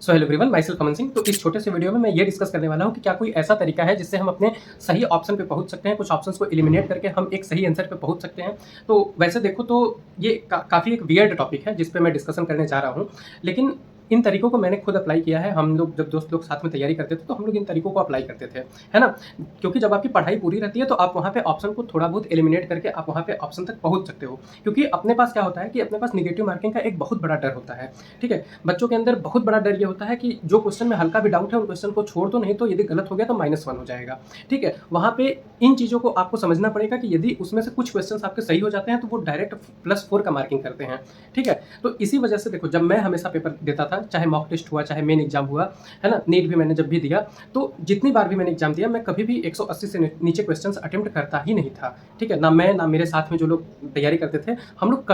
सो hello everyone, myself Aman Singh. तो इस छोटे से वीडियो में मैं ये डिस्कस करने वाला हूँ कि क्या कोई ऐसा तरीका है जिससे हम अपने सही ऑप्शन पे पहुँच सकते हैं, कुछ ऑप्शंस को एलिमिनेट करके हम एक सही आंसर पे पहुँच सकते हैं। तो वैसे देखो तो ये काफ़ी एक वियर्ड टॉपिक है जिस पे मैं डिस्कशन करने जा रहा हूँ, लेकिन इन तरीकों को मैंने खुद अप्लाई किया है। हम लोग जब दोस्त लोग साथ में तैयारी करते थे तो हम लोग इन तरीकों को अप्लाई करते थे, है ना? क्योंकि जब आपकी पढ़ाई पूरी रहती है तो आप वहाँ पे ऑप्शन को थोड़ा बहुत एलिमिनेट करके आप वहाँ पे ऑप्शन तक पहुँच सकते हो। क्योंकि अपने पास क्या होता है कि अपने पास नेगेटिव मार्किंग का एक बहुत बड़ा डर होता है, ठीक है? बच्चों के अंदर बहुत बड़ा डर ये होता है कि जो क्वेश्चन में हल्का भी डाउट है उन क्वेश्चन को छोड़ दो, नहीं तो यदि गलत हो गया तो -1 हो जाएगा, ठीक है? वहाँ पे इन चीज़ों को आपको समझना पड़ेगा कि यदि उसमें से कुछ क्वेश्चंस आपके सही हो जाते हैं तो वो डायरेक्ट +4 का मार्किंग करते हैं, ठीक है? तो इसी वजह से देखो, जब मैं हमेशा पेपर देता था, चाहे मॉक टेस्ट हुआ, चाहे मेन एग्जाम हुआ, है ना? नीट भी मैंने जब भी दिया, तो जितनी बार भी मैंने एग्जाम दिया, मैं कभी भी 180 से नीचे क्वेश्चंस अटेम्प्ट करता ही नहीं था, ठीक है? ना मैं, ना मेरे साथ में जो लोग तैयारी करते थे, हम लोग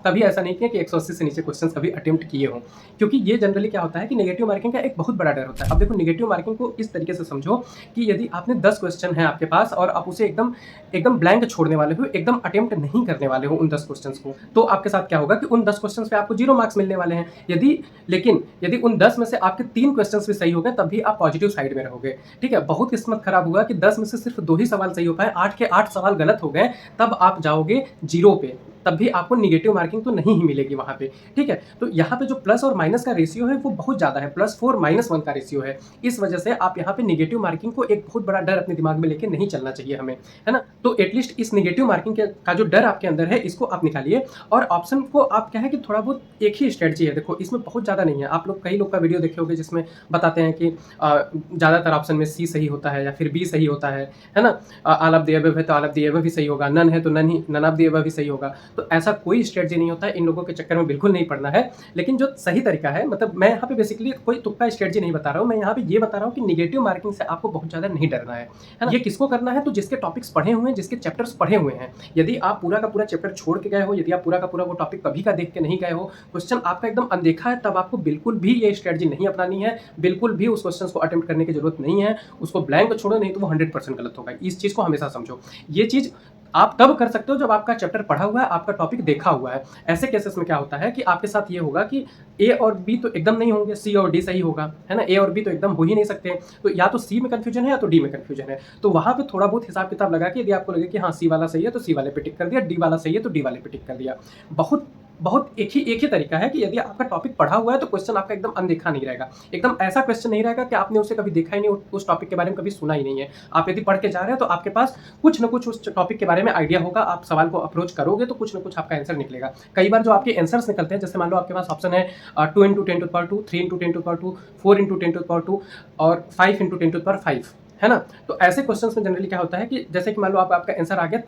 कभी ऐसा नहीं किया कि 180 से नीचे क्वेश्चंस कभी अटेम्प्ट किए हों। क्योंकि ये जनरली क्या होता है कि नेगेटिव मार्किंग का एक बहुत बड़ा डर होता है। अब देखो, नेगेटिव मार्किंग को इस तरीके से समझो कि यदि आपने 10 क्वेश्चन है आपके पास और आप उसे एकदम एकदम ब्लैंक छोड़ने वाले हो, एकदम अटेम्प्ट नहीं करने वाले हो उन 10 क्वेश्चंस को, तो आपके साथ क्या होगा कि उन 10 क्वेश्चंस पे आपको 0 मार्क्स मिलने वाले हैं। लेकिन यदि उन 10 में से आपके 3 क्वेश्चंस भी सही हो गए, तब भी आप पॉजिटिव साइड में रहोगे, ठीक है? बहुत किस्मत खराब हुआ कि 10 में से सिर्फ 2 ही सवाल सही हो पाए, 8 के 8 सवाल गलत हो गए, तब आप जाओगे 0 पे, तब भी आपको नेगेटिव मार्किंग तो नहीं ही मिलेगी वहाँ पे, ठीक है? तो यहाँ पे जो प्लस और माइनस का रेशियो है वो बहुत ज़्यादा है, +4 -1 का रेशियो है। इस वजह से आप यहाँ पे नेगेटिव मार्किंग को एक बहुत बड़ा डर अपने दिमाग में लेके नहीं चलना चाहिए हमें, है ना? तो एटलीस्ट इस नेगेटिव मार्किंग का जो डर आपके अंदर है, इसको आप निकालिए। और ऑप्शन को आप क्या है कि थोड़ा बहुत एक ही स्ट्रेटजी है, देखो इसमें बहुत ज़्यादा नहीं है। आप लोग कई लोग का वीडियो देखे होंगे जिसमें बताते हैं कि ज़्यादातर ऑप्शन में सी सही होता है या फिर बी सही होता है ना? ऑल ऑफ द अबव है तो ऑल ऑफ द अबव ही सही होगा, नन है तो नन ऑफ द अबव ही सही होगा। तो ऐसा कोई स्ट्रेटजी नहीं होता है, इन लोगों के चक्कर में बिल्कुल नहीं पड़ना है। लेकिन जो सही तरीका है, मतलब मैं यहाँ पे बेसिकली कोई तुक्का स्ट्रेटजी नहीं बता रहा हूँ, मैं यहाँ पे ये बता रहा हूँ कि नेगेटिव मार्किंग से आपको बहुत ज़्यादा नहीं डरना है ना? ये किसको करना है? तो जिसके टॉपिक्स पढ़े हुए हैं, जिसके चैप्टर्स पढ़े हुए हैं। यदि आप पूरा का पूरा चैप्टर छोड़ के गए हो, यदि आप पूरा का पूरा वो टॉपिक कभी का देख के नहीं गए हो, क्वेश्चन आपका एकदम अनदेखा है, तब आपको बिल्कुल भी ये स्ट्रेटजी नहीं अपनानी है, बिल्कुल भी उस क्वेश्चन को अटेम्प्ट करने की जरूरत नहीं है। उसको ब्लैंक छोड़ो, नहीं तो वो 100% गलत होगा। इस चीज़ को हमेशा समझो। ये चीज़ आप तब कर सकते हो जब आपका चैप्टर पढ़ा हुआ है, आपका टॉपिक देखा हुआ है। ऐसे केसेस में क्या होता है कि आपके साथ ये होगा कि ए और बी तो एकदम नहीं होंगे, सी और डी सही होगा, है ना? ए और बी तो एकदम हो ही नहीं सकते। तो या तो सी में कंफ्यूजन है या तो डी में कंफ्यूजन है। तो वहाँ पे थोड़ा बहुत हिसाब किताब लगा के यदि आपको लगे कि हाँ, सी वाला सही है तो सी वाले पे टिक कर दिया, डी वाला सही है तो डी वाले पे टिक कर दिया। बहुत बहुत एक ही तरीका है कि यदि आपका टॉपिक पढ़ा हुआ है तो क्वेश्चन आपका एकदम अनदेखा नहीं रहेगा। एकदम ऐसा क्वेश्चन नहीं रहेगा कि आपने उसे कभी देखा ही नहीं, उस टॉपिक के बारे में कभी सुना ही नहीं है। आप यदि पढ़ के जा रहे हैं तो आपके पास कुछ न कुछ उस टॉपिक के बारे में आइडिया होगा। आप सवाल को अप्रोच करोगे तो कुछ न कुछ आपका आंसर निकलेगा। कई बार जो आपके आंसर्स निकलते हैं, जैसे मान लो आपके पास ऑप्शन है 2 × 10⁻², 3 × 10⁻², 4 × 10⁻² और 5 × 10⁻5, है ना? तो ऐसे क्वेश्चंस में जनरली क्या होता है कि जैसे कि मान लो आपका आंसर आ गया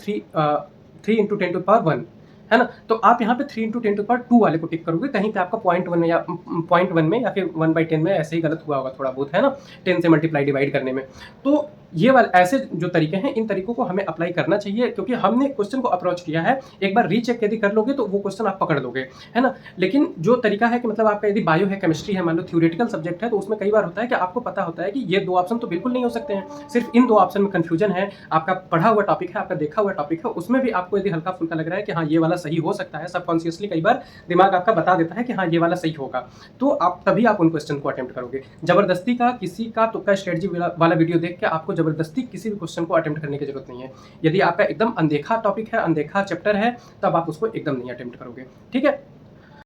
3 × 10⁻1, है ना? तो आप यहाँ पे 3 × 10⁻² वाले को टिक करोगे। कहीं पे आपका पॉइंट 1 में या पॉइंट 1 में या फिर 1/10 में ऐसे ही गलत हुआ होगा थोड़ा बहुत, है ना? 10 से मल्टीप्लाई डिवाइड करने में। तो ये वाले ऐसे जो तरीके हैं, इन तरीकों को हमें अप्लाई करना चाहिए, क्योंकि हमने क्वेश्चन को अप्रोच किया है। एक बार रीचेक यदि कर लोगे तो वो क्वेश्चन आप पकड़ लोगे, है ना? लेकिन जो तरीका है कि मतलब आपका यदि बायो है, केमिस्ट्री है, मान लो थ्योरेटिकल सब्जेक्ट है, तो उसमें कई बार होता है कि आपको पता होता है कि ये 2 ऑप्शन तो बिल्कुल नहीं हो सकते हैं। सिर्फ इन 2 ऑप्शन में कंफ्यूजन है। आपका पढ़ा हुआ टॉपिक है, आपका देखा हुआ टॉपिक है, उसमें भी आपको यदि हल्का फुल्का लग रहा है कि हाँ, ये वाला सही हो सकता है, सबकॉन्शियसली कई बार दिमाग आपका बता देता है कि हाँ, ये वाला सही होगा, तो आप तभी आप उन क्वेश्चन को अटेम्प्ट करोगे। जबरदस्ती का किसी का तुक्का स्ट्रेटजी वाला वीडियो देख के आपको जबरदस्ती किसी भी क्वेश्चन को अटेम्प्ट करने की जरूरत नहीं है। यदि आपका एकदम अनदेखा टॉपिक है, अनदेखा चैप्टर है, तब आप उसको एकदम नहीं अटेम्प्ट करोगे, ठीक है?